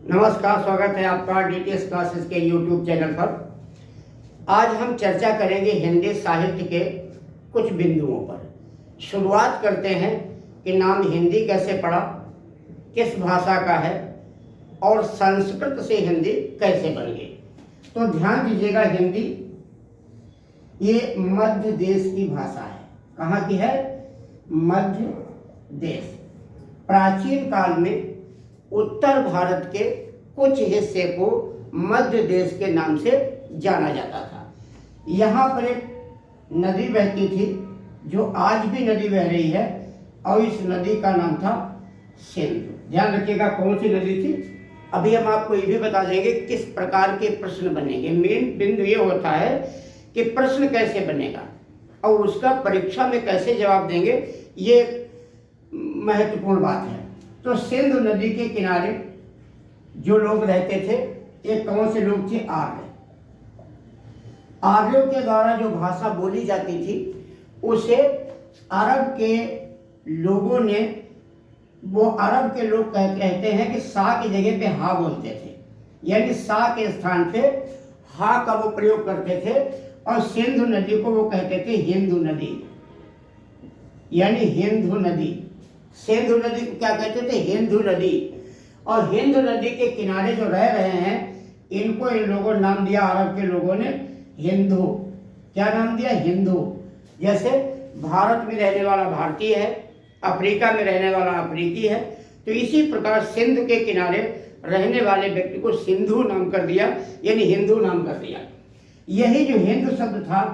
नमस्कार, स्वागत है आपका डीटीएस क्लासेस के यूट्यूब चैनल पर। आज हम चर्चा करेंगे हिंदी साहित्य के कुछ बिंदुओं पर। शुरुआत करते हैं कि नाम हिंदी कैसे पड़ा, किस भाषा का है और संस्कृत से हिंदी कैसे बन गई। तो ध्यान दीजिएगा, हिंदी ये मध्य देश की भाषा है। कहाँ की है? मध्य देश। प्राचीन काल में उत्तर भारत के कुछ हिस्से को मध्य देश के नाम से जाना जाता था। यहाँ पर एक नदी बहती थी जो आज भी नदी बह रही है, और इस नदी का नाम था सिंधु। ध्यान रखिएगा कौन सी नदी थी। अभी हम आपको ये भी बता देंगे किस प्रकार के प्रश्न बनेंगे। मेन बिंदु ये होता है कि प्रश्न कैसे बनेगा और उसका परीक्षा में कैसे जवाब देंगे, ये महत्वपूर्ण बात है। तो सिंधु नदी के किनारे जो लोग रहते थे, ये कौन से लोग थे? आर्य। आर्यों के द्वारा जो भाषा बोली जाती थी उसे अरब के लोगों ने, वो अरब के लोग कहते हैं कि सा की जगह पे हा बोलते थे, यानी सा के स्थान पे हा का वो प्रयोग करते थे। और सिंधु नदी को वो कहते थे हिंदू नदी, यानी हिंदू नदी। सिंधु नदी को क्या कहते थे? हिंदू नदी। और हिंदू नदी के किनारे जो रह रहे हैं, इनको इन लोगों ने नाम दिया, अरब के लोगों ने, हिंदू। क्या नाम दिया? हिंदू। जैसे भारत में रहने वाला भारतीय है, अफ्रीका में रहने वाला अफ्रीकी है, तो इसी प्रकार सिंध के किनारे रहने वाले व्यक्ति को सिंधु नाम कर दिया, यानी हिंदू नाम कर दिया। यही जो हिंदू शब्द था,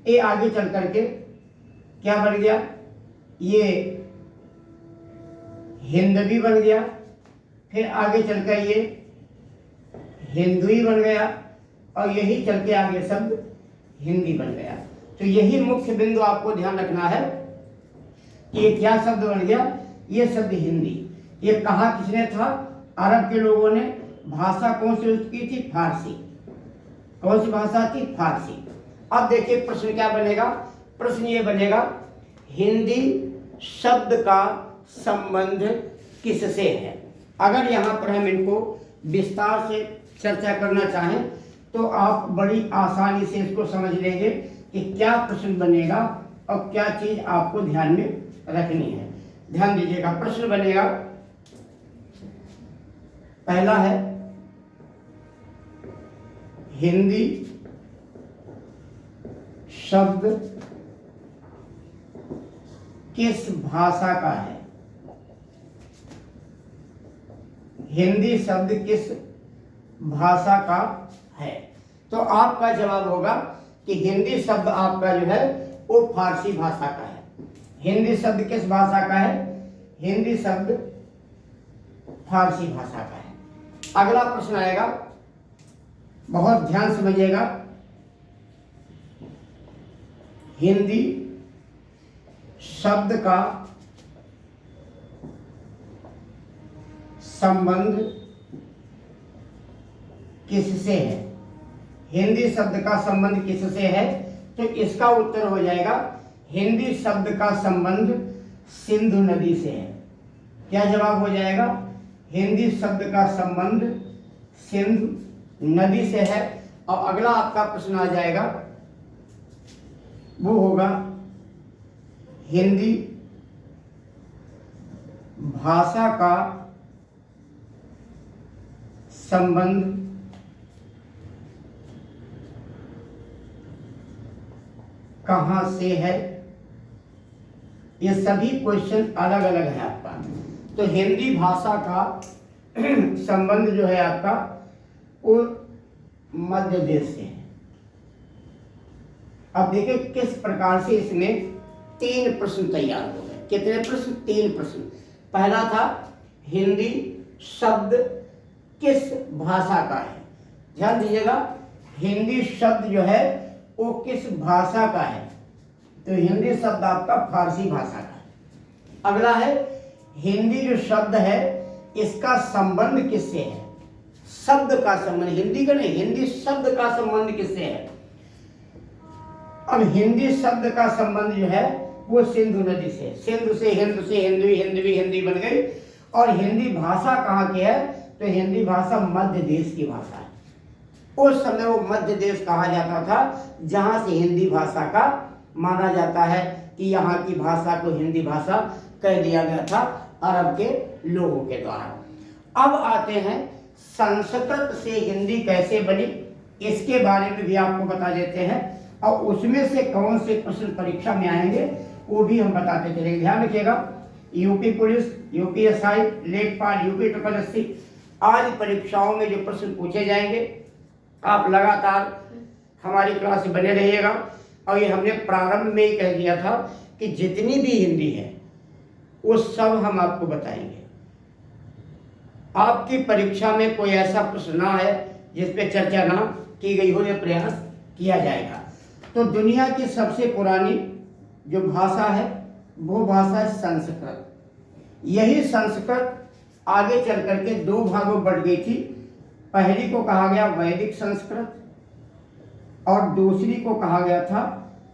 ये आगे चल करके क्या बन गया? ये हिंदवी बन गया। फिर आगे चलकर ये हिंदुई बन गया, और यही चल के आगे शब्द हिंदी बन गया। तो यही मुख्य बिंदु आपको ध्यान रखना है कि ये क्या शब्द बन गया? ये शब्द हिंदी। ये कहा किसने था? अरब के लोगों ने। भाषा कौन सी यूज की थी? फारसी। कौन सी भाषा थी? फारसी। अब देखिए प्रश्न क्या बनेगा। प्रश्न ये बनेगा, हिंदी शब्द का संबंध किससे है। अगर यहाँ पर हम इनको विस्तार से चर्चा करना चाहें तो आप बड़ी आसानी से इसको समझ लेंगे कि क्या प्रश्न बनेगा और क्या चीज आपको ध्यान में रखनी है। ध्यान दीजिएगा, प्रश्न बनेगा, पहला है हिंदी शब्द किस भाषा का है। हिंदी शब्द किस भाषा का है? तो आपका जवाब होगा कि हिंदी शब्द आपका जो है वो फारसी भाषा का है। हिंदी शब्द किस भाषा का है? हिंदी शब्द फारसी भाषा का है। अगला प्रश्न आएगा, बहुत ध्यान समझिएगा। हिंदी शब्द का संबंध किससे है? हिंदी शब्द का संबंध किससे है? तो इसका उत्तर हो जाएगा, हिंदी शब्द का संबंध सिंधु नदी से है। क्या जवाब हो जाएगा? हिंदी शब्द का संबंध सिंधु नदी से है। और अगला आपका प्रश्न आ जाएगा, वो होगा हिंदी भाषा का संबंध कहाँ से है। ये सभी क्वेश्चन अलग अलग है आपका। तो हिंदी भाषा का संबंध जो है आपका वो मध्य देश से है। अब देखिए किस प्रकार से इसमें 3 प्रश्न तैयार हो गए। कितने प्रश्न? 3 प्रश्न। पहला था हिंदी शब्द किस भाषा का है। ध्यान दीजिएगा, हिंदी शब्द जो है वो किस भाषा का है। तो हिंदी शब्द आपका फारसी भाषा का है। अगला है हिंदी जो शब्द है इसका संबंध किससे है। शब्द का संबंध, हिंदी का नहीं, हिंदी शब्द का संबंध किससे है। अब हिंदी शब्द का संबंध जो है वो सिंधु नदी से, सिंधु से हिंदू से हिंदवी, हिंदवी हिंदी बन गई। और हिंदी भाषा कहाँ की है? तो हिंदी भाषा मध्य देश की भाषा है। उस समय वो मध्य देश कहा जाता था, जहाँ से हिंदी भाषा का माना जाता है कि यहाँ की भाषा को हिंदी भाषा कह दिया गया था अरब के लोगों के द्वारा। अब आते हैं संस्कृत से हिंदी कैसे बनी, इसके बारे में भी आपको बता देते हैं, और उसमें से कौन से प्रश्न परीक्षा में आएंगे वो भी हम बताते चलेंगे। ध्यान रखिएगा, यूपी पुलिस, यूपीएसआई, लेखपाल, यूपी SSSC आदि परीक्षाओं में जो प्रश्न पूछे जाएंगे, आप लगातार हमारी क्लास से बने रहिएगा। और ये हमने प्रारंभ में ही कह दिया था कि जितनी भी हिंदी है वो सब हम आपको बताएंगे। आपकी परीक्षा में कोई ऐसा प्रश्न ना है जिस पे चर्चा ना की गई हो, यह प्रयास किया जाएगा। तो दुनिया की सबसे पुरानी जो भाषा है वो भाषा है संस्कृत। यही संस्कृत आगे चल करके दो भागों में बढ़ गई थी। पहली को कहा गया वैदिक संस्कृत और दूसरी को कहा गया था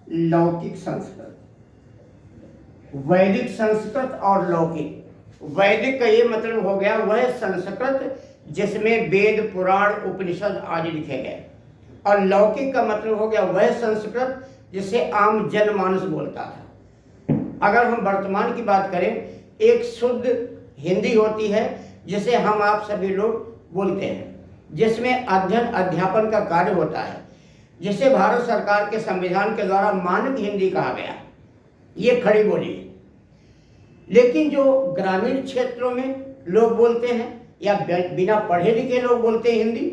लौकिक संस्कृत। वैदिक संस्कृत और लौकिक, वैदिक का ये मतलब हो गया वह संस्कृत जिसमें वेद, पुराण, उपनिषद आदि लिखे गए, और लौकिक का मतलब हो गया वह संस्कृत जिसे आम जनमानस बोलता था। अगर हम वर्तमान की बात करें, एक शुद्ध हिंदी होती है जिसे हम आप सभी लोग बोलते हैं, जिसमें अध्ययन अध्यापन का कार्य होता है, जिसे भारत सरकार के संविधान के द्वारा मानक हिंदी कहा गया। ये खड़ी बोली है। लेकिन जो ग्रामीण क्षेत्रों में लोग बोलते हैं या बिना पढ़े लिखे लोग बोलते हैं हिंदी,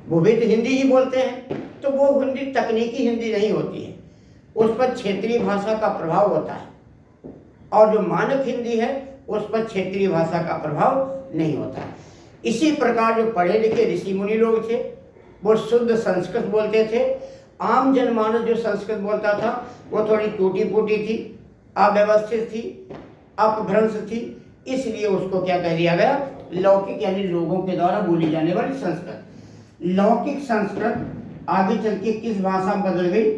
वो भी तो हिंदी ही बोलते हैं, तो वो हिंदी तकनीकी हिंदी नहीं होती है, उस पर क्षेत्रीय भाषा का प्रभाव होता है। और जो मानक हिंदी है उस पर क्षेत्रीय भाषा का प्रभाव नहीं होता है। इसी प्रकार जो पढ़े लिखे ऋषि मुनि लोग थे वो शुद्ध संस्कृत बोलते थे। आम जनमानस जो संस्कृत बोलता था वो थोड़ी टूटी फूटी थी, अव्यवस्थित थी, अपभ्रंश थी, इसलिए उसको क्या कह दिया गया, लौकिक, यानी लोगों के द्वारा बोली जाने वाली संस्कृत। लौकिक संस्कृत आगे चल के किस भाषा में बदल गई,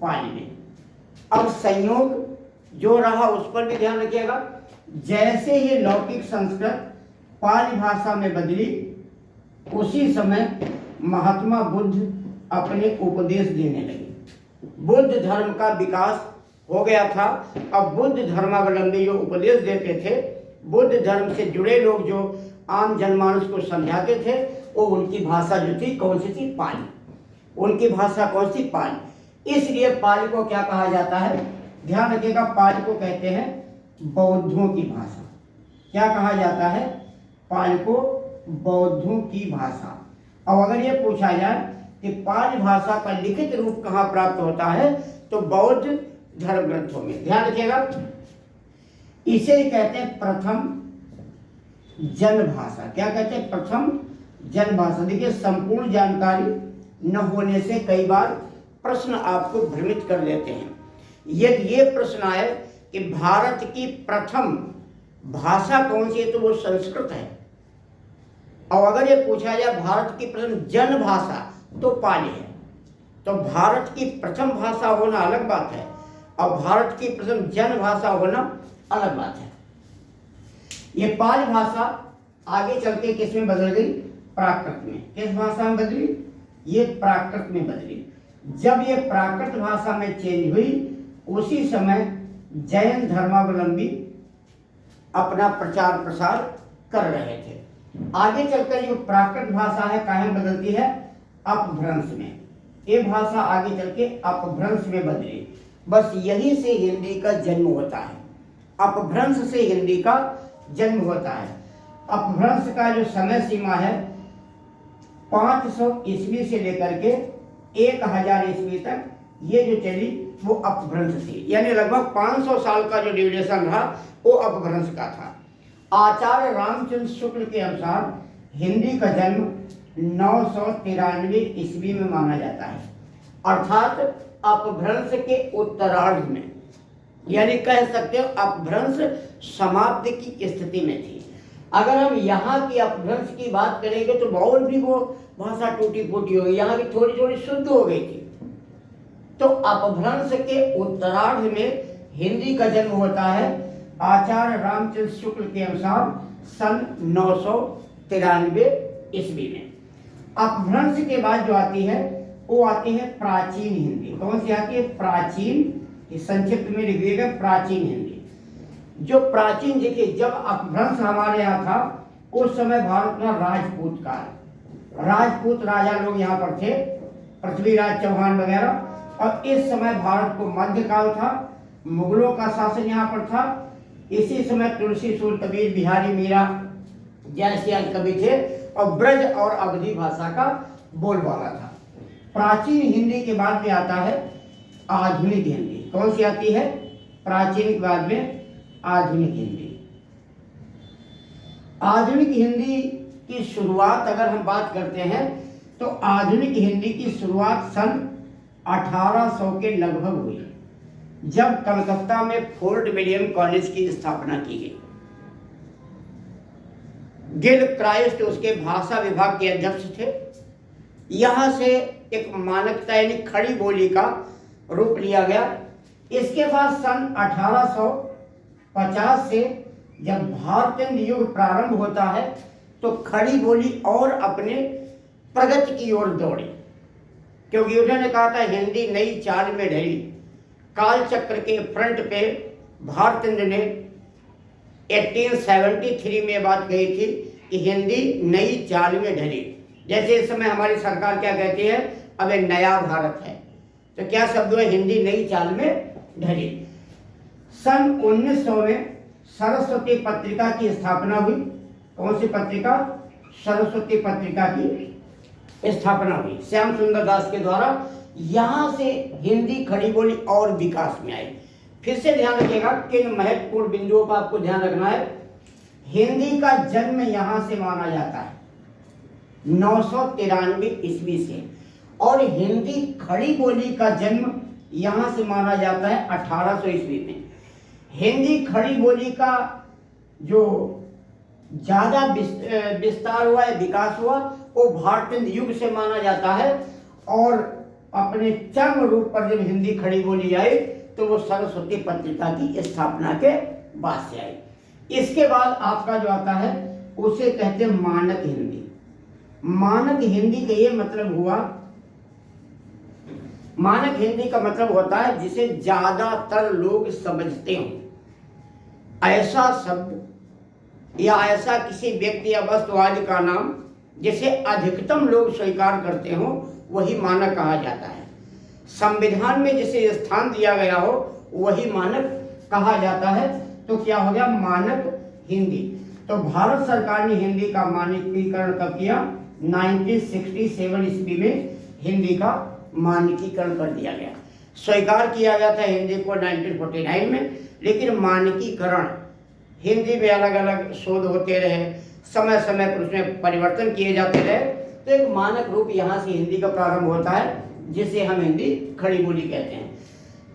पाली में। अब संयोग जो रहा उस पर भी ध्यान रखिएगा। जैसे ही लौकिक संस्कृत पाली भाषा में बदली, उसी समय महात्मा बुद्ध अपने उपदेश देने लगे। बुद्ध धर्म का विकास हो गया था। अब बुद्ध धर्मावलंबी जो उपदेश देते थे, बुद्ध धर्म से जुड़े लोग जो आम जनमानस को समझाते थे, वो उनकी भाषा जो थी कौन सी थी, पाली। उनकी भाषा कौन सी, पाली। इसलिए पाली को क्या कहा जाता है, ध्यान रखिएगा, पाली को कहते हैं बौद्धों की भाषा। क्या कहा जाता है, पाली को बौद्धों की भाषा। अब अगर ये पूछा जाए कि पाली भाषा का लिखित रूप कहाँ प्राप्त होता है, तो बौद्ध धर्म ग्रंथों में। ध्यान रखिएगा, इसे ही कहते हैं प्रथम जन भाषा। क्या कहते हैं, प्रथम जन भाषा। देखिए, संपूर्ण जानकारी न होने से कई बार प्रश्न आपको भ्रमित कर देते हैं। यदि ये प्रश्न आए कि भारत की प्रथम भाषा कौन सी है, तो वो संस्कृत है। और अगर ये पूछा जाए भारत की प्रथम जन भाषा, तो पाली है। तो भारत की प्रथम भाषा होना अलग बात है और भारत की प्रथम जन भाषा होना अलग बात है। ये पाली भाषा आगे चल के किस में बदल गई, प्राकृत में। किस भाषा में बदली, ये प्राकृत में बदली। जब ये प्राकृत भाषा में चेंज हुई, उसी समय जैन धर्मावलंबी अपना प्रचार प्रसार कर रहे थे। आगे चलकर जो प्राकृत भाषा है काहे में बदलती है, अपभ्रंश में। ये भाषा आगे चल के अपभ्रंश में बदली। बस यही से हिंदी का जन्म होता है, अपभ्रंश से हिंदी का जन्म होता है। अपभ्रंश का जो समय सीमा है 500 ईस्वी से लेकर के 1000 ईस्वी तक ये जो चली वो अपभ्रंश थी। यानी लगभग 500 साल का जो ड्यूरेशन रहा वो अपभ्रंश का था। आचार्य रामचंद्र शुक्ल के अनुसार हिंदी का जन्म 993 ईस्वी में माना जाता है, अर्थात अपभ्रंश के उत्तरार्ध में। यानी कह सकते हो अपभ्रंश समाप्ति की स्थिति में थी। अगर हम यहाँ की अपभ्रंश की बात करेंगे तो बहुत भी वो भाषा टूटी फूटी हो गई, यहाँ की थोड़ी थोड़ी शुद्ध हो गई थी। तो अपभ्रंश के उत्तरार्ध में हिंदी का जन्म होता है आचार्य रामचंद्र शुक्ल के अनुसार सन 993 993 ईस्वी में। अपभ्रंश के बाद जो आती है वो आती है प्राचीन हिंदी। कौन सी आती है? प्राचीन। संक्षिप्त में लिख दिएगा प्राचीन हिंदी। जो प्राचीन, देखिए जब अपभ्रंश हमारे यहाँ था उस समय भारत में राजपूत काल, राजपूत राजा लोग यहाँ पर थे, पृथ्वीराज चौहान वगैरह। और इस समय भारत को मध्यकाल था, मुगलों का शासन यहाँ पर था। इसी समय तुलसी, सूर, कबीर, बिहारी, मीरा जैसे कवि थे और ब्रज और अवधी भाषा का बोलबाला था। प्राचीन हिंदी के बाद में आता है आधुनिक हिंदी। कौन सी आती है? प्राचीन के बाद में आधुनिक हिंदी। आधुनिक हिंदी की शुरुआत अगर हम बात करते हैं तो आधुनिक हिंदी की शुरुआत सन 1800 के लगभग हुई, जब कलकत्ता में फोर्ट विलियम कॉलेज की स्थापना की गई। गिल क्राइस्ट उसके भाषा विभाग के अध्यक्ष थे। यहां से एक मानकता यानी खड़ी बोली का रूप लिया गया। इसके बाद सन 1850 से जब भारतीय युग प्रारंभ होता है तो खड़ी बोली और अपने प्रगति की ओर दौड़ी, क्योंकि उन्होंने कहा था हिंदी नई चाल में ढली। काल चक्र के फ्रंट पे भारतेंद्र ने 1873 में बात कही थी कि हिंदी नई चाल में ढली। जैसे इस समय हमारी सरकार क्या कहती है, अब एक नया भारत है, तो क्या शब्द है? हिंदी नई चाल में ढली। सन 1900 में सरस्वती पत्रिका की स्थापना हुई। कौन सी पत्रिका? सरस्वती पत्रिका की स्थापना हुई श्याम सुंदर दास के द्वारा। यहां से हिंदी खड़ी बोली और विकास में आई। फिर से ध्यान रखिएगा, किन महत्वपूर्ण बिंदुओं का आपको ध्यान रखना है। हिंदी का जन्म यहां से माना जाता है 993 ईस्वी से, और हिंदी खड़ी बोली का जन्म यहां से माना जाता है 1800 ईस्वी में। हिंदी खड़ी बोली का जो ज्यादा विस्तार हुआ है, विकास हुआ, वो भारतीय युग से माना जाता है। और अपने चरम रूप पर जब हिंदी खड़ी बोली आई तो वो सरस्वती पत्रिका की स्थापना के बाद से आई। इसके बाद आपका जो आता है उसे कहते हैं मानक हिंदी। मानक हिंदी का ये मतलब हुआ, मानक हिंदी का मतलब होता है जिसे ज्यादातर लोग समझते हो। ऐसा शब्द या ऐसा किसी व्यक्ति या वस्तु आदि का नाम जिसे अधिकतम लोग स्वीकार करते हो वही मानक कहा जाता है। संविधान में जिसे स्थान दिया गया हो वही मानक कहा जाता है। तो क्या हो गया? मानक हिंदी। तो भारत सरकार ने हिंदी का मानकीकरण कब किया? 1967 ईस्वी में हिंदी का मानकीकरण कर दिया गया। स्वीकार किया गया था हिंदी को 1949 में, लेकिन मानकीकरण हिंदी में अलग अलग शोध होते रहे, समय समय पर उसमें परिवर्तन किए जाते रहे, तो एक मानक रूप यहाँ से हिंदी का प्रारंभ होता है जिसे हम हिंदी खड़ी बोली कहते हैं।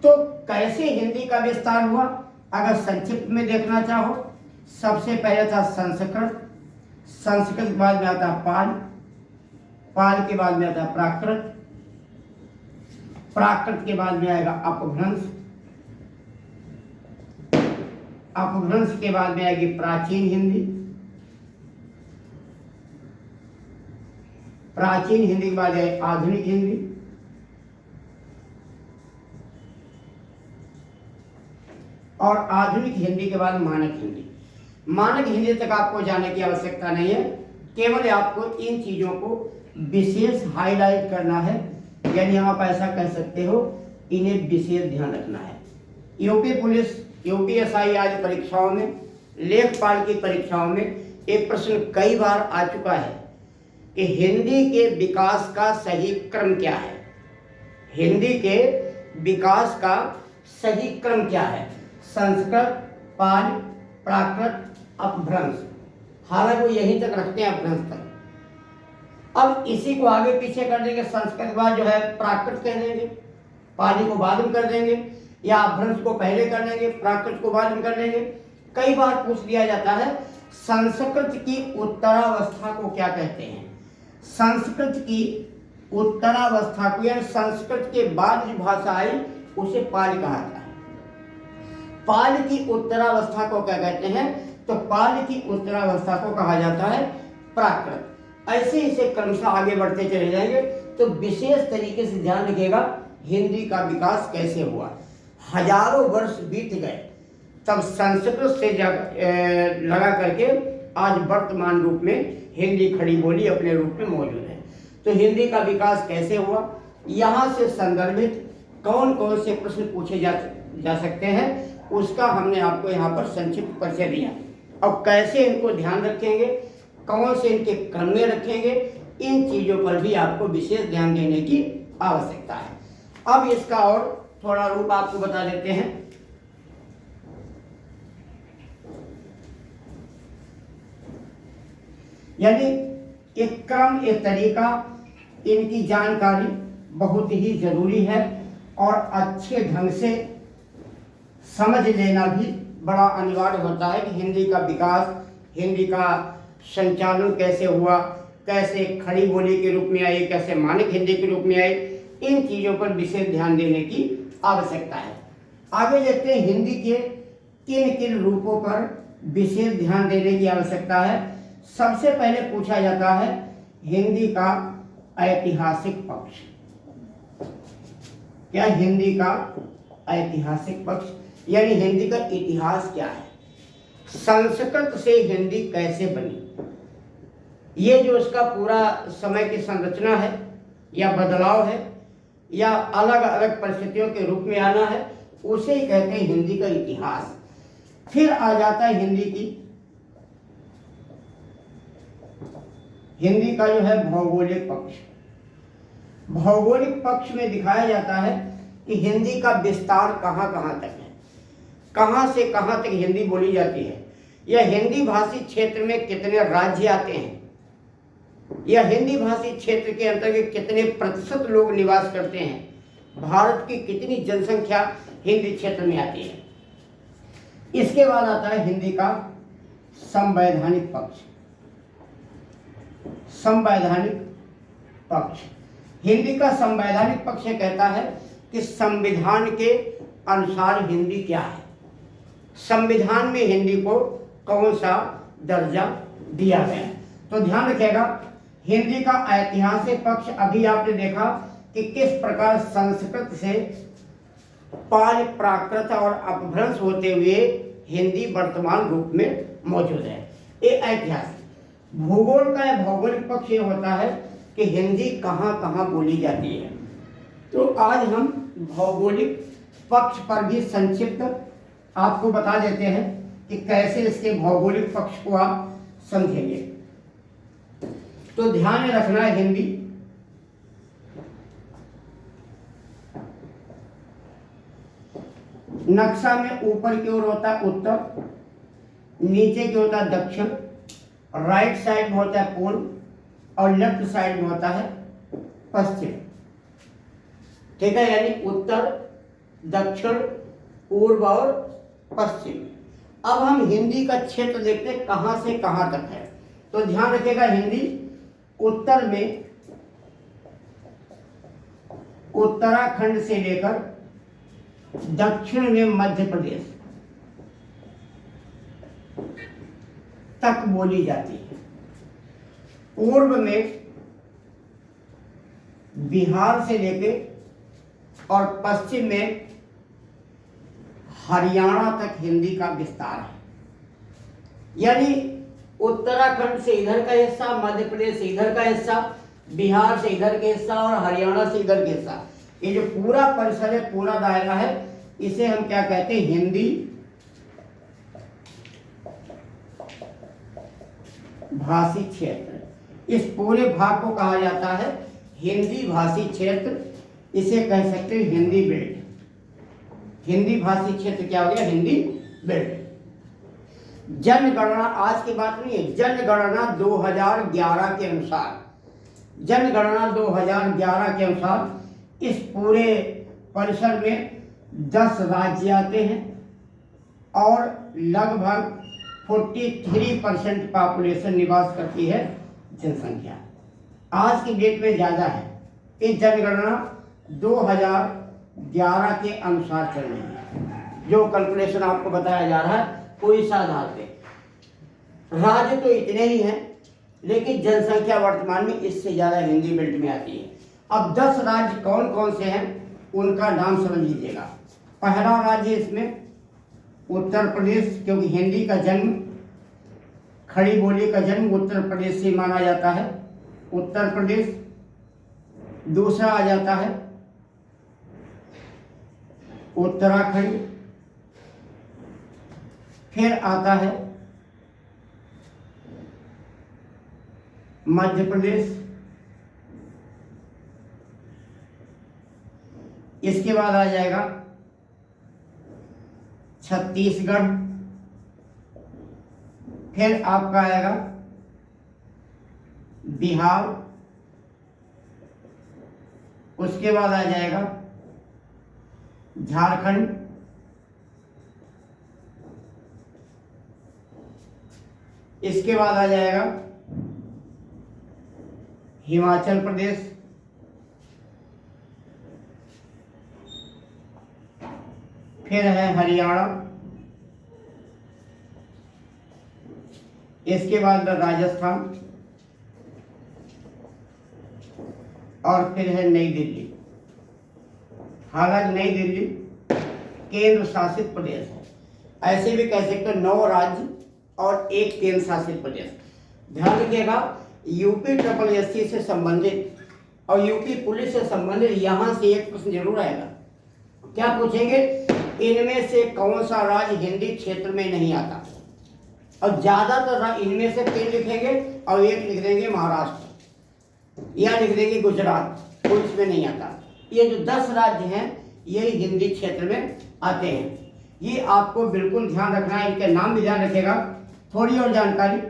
तो कैसे हिंदी का विस्तार हुआ अगर संक्षिप्त में देखना चाहो, सबसे पहले था संस्कृत, संस्कृत के बाद में आता पाल, पाल के बाद में आता प्राकृत, प्राकृत के बाद में आएगा अपभ्रंश, अपभ्रंश के बाद में आएगी प्राचीन हिंदी, प्राचीन हिंदी के बाद है आधुनिक हिंदी, और आधुनिक हिंदी के बाद मानक हिंदी। मानक हिंदी तक आपको जाने की आवश्यकता नहीं है, केवल आपको इन चीजों को विशेष हाईलाइट करना है, यानी आप ऐसा कह सकते हो इन्हें विशेष ध्यान रखना है। यूपी पुलिस, यूपीएसआई आदि परीक्षाओं में, लेखपाल की परीक्षाओं में एक प्रश्न कई बार आ चुका है कि हिंदी के विकास का सही क्रम क्या है। हिंदी के विकास का सही क्रम क्या है? संस्कृत, पाल, प्राकृत, अपभ्रंश। हालांकि वो यहीं तक रखते हैं, अपभ्रंश तक। अब इसी को आगे पीछे कर देंगे, संस्कृत के बाद जो है प्राकृत कह देंगे, पाली को बाद में कर देंगे, या अपभ्रंश को पहले कर देंगे, प्राकृत को बाद में कर देंगे। कई बार पूछ दिया जाता है संस्कृत की उत्तरावस्था को क्या कहते हैं। संस्कृत की उत्तरावस्था को, यानी संस्कृत के बाद जो भाषा आई उसे पाल कहा जाता है। पाल की उत्तरावस्था को क्या कहते हैं? तो पाल की उत्तरावस्था को कहा जाता है प्राकृत, ऐसे इसे क्रमशः आगे बढ़ते चले जाएंगे। तो विशेष तरीके से ध्यान रखिएगा हिंदी का विकास कैसे हुआ। हजारों वर्ष बीत गए, तब संस्कृत से लगा करके आज वर्तमान रूप में हिंदी खड़ी बोली अपने रूप में मौजूद है। तो हिंदी का विकास कैसे हुआ, यहाँ से संदर्भित कौन कौन से प्रश्न पूछे जा सकते हैं, उसका हमने आपको यहाँ पर संक्षिप्त परिचय दिया। अब कैसे इनको ध्यान रखेंगे, कौन से इनके क्रम में रखेंगे, इन चीज़ों पर भी आपको विशेष ध्यान देने की आवश्यकता है। अब इसका और थोड़ा रूप आपको बता देते हैं। यानी एक क्रम, एक तरीका, इनकी जानकारी बहुत ही जरूरी है और अच्छे ढंग से समझ लेना भी बड़ा अनिवार्य होता है कि हिंदी का विकास, हिंदी का संचालन कैसे हुआ, कैसे खड़ी बोली के रूप में आई, कैसे मानक हिंदी के रूप में आई, इन चीज़ों पर विशेष ध्यान देने की आवश्यकता है। आगे देखते हैं हिंदी के किन किन रूपों पर विशेष ध्यान देने की आवश्यकता है। सबसे पहले पूछा जाता है हिंदी का ऐतिहासिक पक्ष। क्या हिंदी का ऐतिहासिक पक्ष, यानी हिंदी का इतिहास क्या है, संस्कृत से हिंदी कैसे बनी, ये जो उसका पूरा समय की संरचना है या बदलाव है या अलग अलग परिस्थितियों के रूप में आना है, उसे ही कहते हैं हिंदी का इतिहास। फिर आ जाता है हिंदी का जो है भौगोलिक पक्ष। भौगोलिक पक्ष में दिखाया जाता है कि हिंदी का विस्तार कहाँ कहाँ तक है, कहाँ से कहाँ तक हिंदी बोली जाती है, या हिंदी भाषी क्षेत्र में कितने राज्य आते हैं, या हिंदी भाषी क्षेत्र के अंतर्गत कितने प्रतिशत लोग निवास करते हैं, भारत की कितनी जनसंख्या हिंदी क्षेत्र में आती है। इसके बाद आता है हिंदी का संवैधानिक पक्ष। संवैधानिक पक्ष, हिंदी का संवैधानिक पक्ष कहता है कि संविधान के अनुसार हिंदी क्या है, संविधान में हिंदी को कौन सा दर्जा दिया गया है। तो ध्यान रखिएगा हिंदी का ऐतिहासिक पक्ष, अभी आपने देखा कि किस प्रकार संस्कृत से पाल, प्राकृत और अपभ्रंश होते हुए हिंदी वर्तमान रूप में मौजूद है। ये ऐतिहासिक। भूगोल का या भौगोलिक पक्ष ये होता है कि हिंदी कहाँ कहाँ बोली जाती है। तो आज हम भौगोलिक पक्ष पर भी संक्षिप्त आपको बता देते हैं कि कैसे इसके भौगोलिक पक्ष को आप समझेंगे। तो ध्यान में रखना है हिंदी नक्शा में ऊपर की ओर होता है उत्तर, नीचे की होता है दक्षिण, राइट साइड में होता है पूर्व और लेफ्ट साइड में होता है पश्चिम। ठीक है, यानी उत्तर, दक्षिण, पूर्व और पश्चिम। अब हम हिंदी का क्षेत्र देखते हैं कहाँ से कहाँ तक है। तो ध्यान रखिएगा हिंदी उत्तर में उत्तराखंड से लेकर दक्षिण में मध्य प्रदेश तक बोली जाती है। पूर्व में बिहार से लेके और पश्चिम में हरियाणा तक हिंदी का विस्तार है। यानी उत्तराखंड से इधर का हिस्सा, मध्य प्रदेश से इधर का हिस्सा, बिहार से इधर के हिस्सा और हरियाणा से इधर के हिस्सा, ये जो पूरा परिसर है, पूरा दायरा है, इसे हम क्या कहते हैं, हिंदी भाषी क्षेत्र। इस पूरे भाग को कहा जाता है हिंदी भाषी क्षेत्र। इसे कह सकते हैं हिंदी बेल्ट। हिंदी भाषी क्षेत्र क्या हो गया, हिंदी बेल्ट। जनगणना आज की बात नहीं है, जनगणना 2011 के अनुसार, जनगणना 2011 के अनुसार इस पूरे परिसर में 10 राज्य आते हैं और लगभग 43% पॉपुलेशन निवास करती है जनसंख्या। आज की डेट में ज़्यादा है। इस जनगणना 2011 के अनुसार चल रही है। जो कैलकुलेशन आपको बताया जा रहा है कोई सा आधार पे। राज्य तो इतने ही हैं लेकिन जनसंख्या वर्तमान में इससे ज़्यादा हिंदी बेल्ट में आती है। अब 10 राज्य कौन कौन से हैं उनका नाम समझ लीजिएगा। पहला राज्य इसमें उत्तर प्रदेश, क्योंकि हिंदी का जन्म, खड़ी बोली का जन्म उत्तर प्रदेश से माना जाता है, उत्तर प्रदेश। दूसरा आ जाता है उत्तराखंड, फिर आता है मध्य प्रदेश, इसके बाद आ जाएगा छत्तीसगढ़, फिर आपका आएगा बिहार, उसके बाद आ जाएगा झारखंड, इसके बाद आ जाएगा हिमाचल प्रदेश, फिर है हरियाणा, इसके बाद राजस्थान, और फिर है नई दिल्ली। हालांकि नई दिल्ली केंद्र शासित प्रदेश है, ऐसे भी कह सकते हो 9 राज्य और 1 केंद्र शासित प्रदेश। ध्यान रखिएगा, यूपी SSSC से संबंधित और यूपी पुलिस से संबंधित यहाँ से एक प्रश्न जरूर आएगा। क्या पूछेंगे? इनमें से कौन सा राज्य हिंदी क्षेत्र में नहीं आता? और ज्यादातर इनमें से 3 लिखेंगे और 1 लिख देंगे महाराष्ट्र, या लिख देंगे गुजरात, पुलिस में नहीं आता। ये जो 10 राज्य हैं ये हिंदी क्षेत्र में आते हैं। ये आपको बिल्कुल ध्यान रखना है, इनके नाम भी ध्यान रखिएगा। थोड़ी और जानकारी,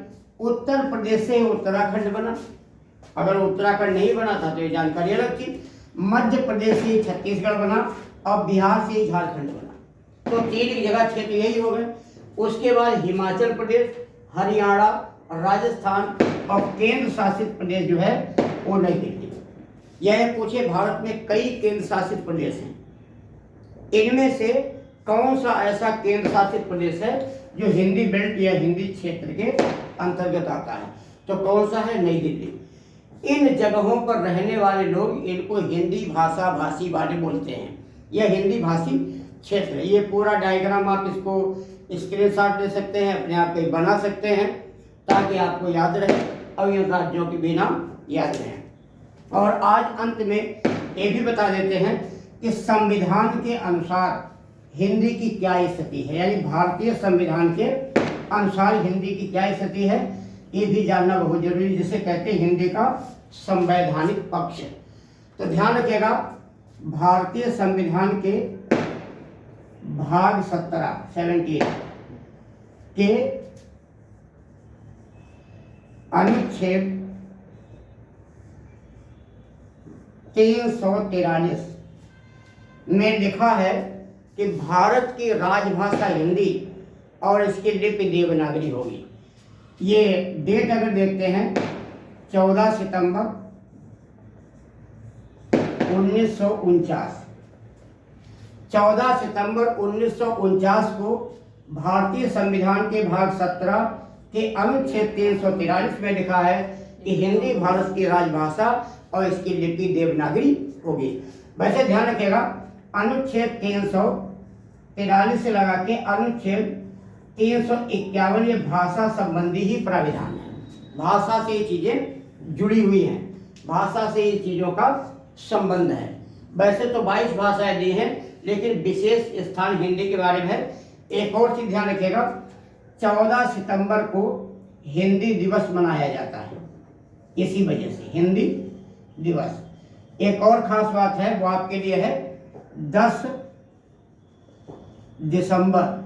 उत्तर प्रदेश से उत्तराखंड बना, अगर उत्तराखंड नहीं बना था तो ये जानकारी अलग थी। मध्य प्रदेश से छत्तीसगढ़ बना और बिहार से झारखंड बना, तो 3 जगह क्षेत्र यही हो गए। उसके बाद हिमाचल प्रदेश, हरियाणा, राजस्थान और केंद्र शासित प्रदेश जो है वो नई दिल्ली। यह पूछे भारत में कई केंद्र शासित प्रदेश हैं, इनमें से कौन सा ऐसा केंद्र शासित प्रदेश है जो हिंदी बेल्ट या हिंदी क्षेत्र के अंतर्गत आता है? तो कौन सा है? नई दिल्ली। इन जगहों पर रहने वाले लोग इनको हिंदी भाषा भाषी वाले बोलते हैं, यह हिंदी भाषी क्षेत्र है। ये पूरा डायग्राम आप इसको स्क्रीनशॉट ले सकते हैं, अपने आप पे बना सकते हैं ताकि आपको याद रहे और इन राज्यों के भी नाम याद रहें। और आज अंत में ये भी बता देते हैं कि संविधान के अनुसार हिंदी की क्या स्थिति है, यानी भारतीय संविधान के अनुसार हिंदी की क्या स्थिति है, ये भी जानना बहुत जरूरी, जिसे कहते हैं हिंदी का संवैधानिक पक्ष। तो ध्यान रखिएगा, भारतीय संविधान के भाग 78 के अनुच्छेद 343 में लिखा है कि भारत की राजभाषा हिंदी और इसकी लिपि देवनागरी होगी। ये डेट अगर देखते हैं 14 सितंबर 1949, 14 सितंबर 1949 को भारतीय संविधान के भाग 17 के अनुच्छेद 343 में लिखा है कि हिंदी भारत की राजभाषा और इसकी लिपि देवनागरी होगी। वैसे ध्यान रखिएगा, अनुच्छेद 343 से लगा के अनुच्छेद 351 ये भाषा संबंधी ही प्राविधान है। भाषा से ये चीजें जुड़ी हुई हैं, भाषा से ये चीजों का संबंध है। वैसे तो 22 भाषाएं दी हैं, लेकिन विशेष स्थान हिंदी के बारे में है। एक और चीज ध्यान रखिएगा, 14 सितंबर को हिंदी दिवस मनाया जाता है, इसी वजह से हिंदी दिवस। एक और खास बात है, वो आपके लिए है, 10 दिसंबर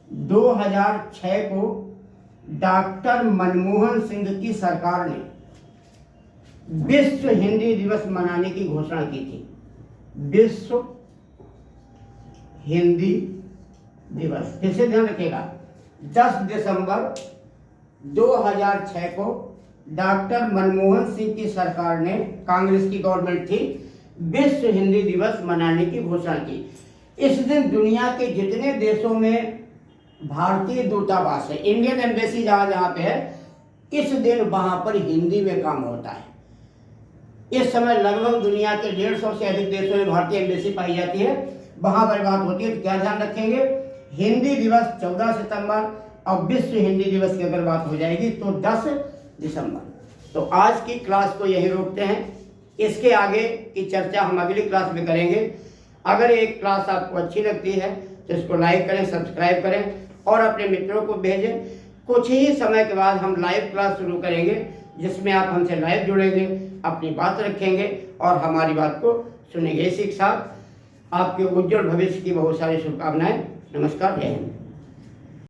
2006 को डॉक्टर मनमोहन सिंह की सरकार ने विश्व हिंदी दिवस मनाने की घोषणा की थी। विश्व हिंदी दिवस, फिर ध्यान रखिएगा, 10 दिसंबर 2006 को डॉक्टर मनमोहन सिंह की सरकार ने, कांग्रेस की गवर्नमेंट थी, विश्व हिंदी दिवस मनाने की घोषणा की। इस दिन दुनिया के जितने देशों में भारतीय दूतावास है, इंडियन एम्बेसी जहाँ जहाँ पे है, इस दिन वहाँ पर हिंदी में काम होता है। इस समय लगभग दुनिया के 150 से अधिक देशों में भारतीय एम्बेसी पाई जाती है, वहाँ पर बात होती है। तो क्या ध्यान रखेंगे, हिंदी दिवस 14 सितंबर और विश्व हिंदी दिवस की अगर बात हो जाएगी तो 10 दिसंबर। तो आज की क्लास को यही रोकते हैं, इसके आगे की चर्चा हम अगली क्लास में करेंगे। अगर एक क्लास आपको अच्छी लगती है तो इसको लाइक करें, सब्सक्राइब करें और अपने मित्रों को भेजें। कुछ ही समय के बाद हम लाइव क्लास शुरू करेंगे, जिसमें आप हमसे लाइव जुड़ेंगे, अपनी बात रखेंगे और हमारी बात को सुनेंगे। इसी के साथ आपके उज्जवल भविष्य की बहुत सारी शुभकामनाएं। नमस्कार, जय हिंद।